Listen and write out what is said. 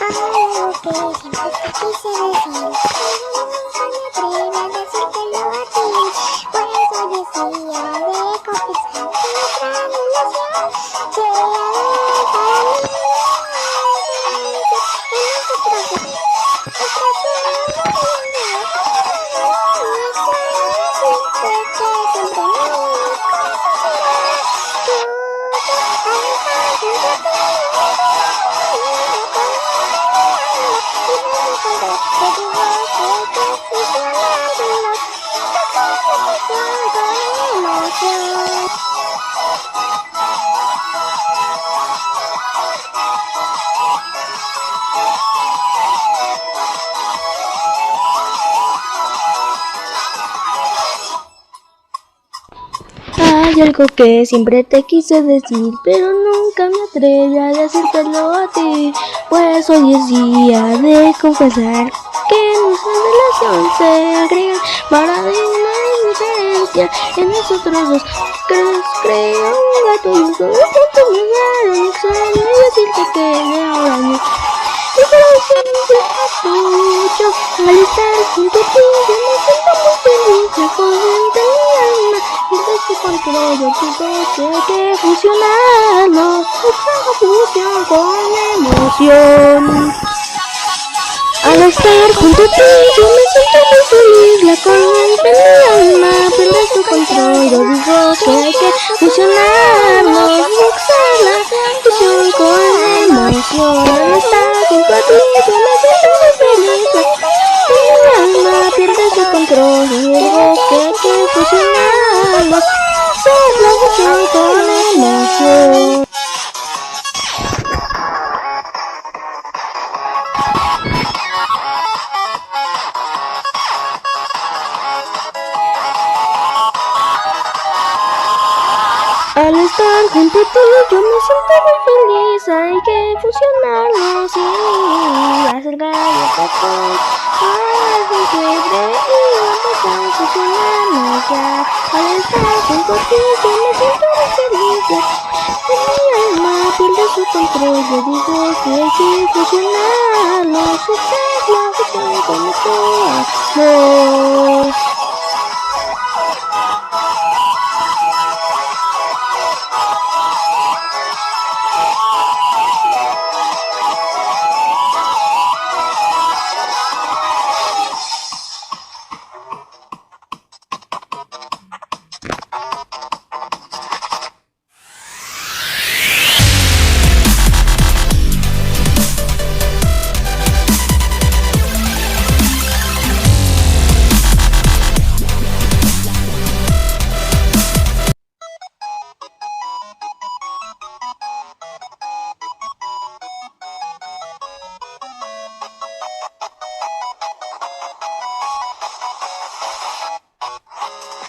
algo que siempre te quise decir, pero nunca me atreví a decírtelo a ti. Por eso decía de confesar que nuestra relación sería para mí. Hay algo que siempre te quise decir, pero nunca me atreví a decírtelo a ti. Pues hoy es día de confesar que nuestra relación se agrega paradigma y diferencia en nosotros dos. Creo un gato y un solo punto me dieron extraño y decirte que de ahora no. Mi corazón se mucho al estar junto a ti. Yo me siento muy feliz, me contenta mi alma. Desde su control yo tuve que fusionarnos, nuestra fusión con emoción. Al estar junto a ti yo me siento muy feliz, la corriente en mi alma pierde su control. Yo digo que hay que fusionarnos, buscar la fusión con emoción. Al estar junto a ti yo me siento muy feliz, la mi alma pierde su control. Yo digo que hay que fusionarnos, buscar la fusión con emoción. Al estar junto a ti yo me siento muy feliz, hay que fusionarnos y acercar el papel. Es increíble y vamos a fusionarnos ya. Al estar junto a ti yo me siento muy feliz, mi alma pierde su control. Yo digo que hay que fusionarnos, buscar la fusión con todo amor.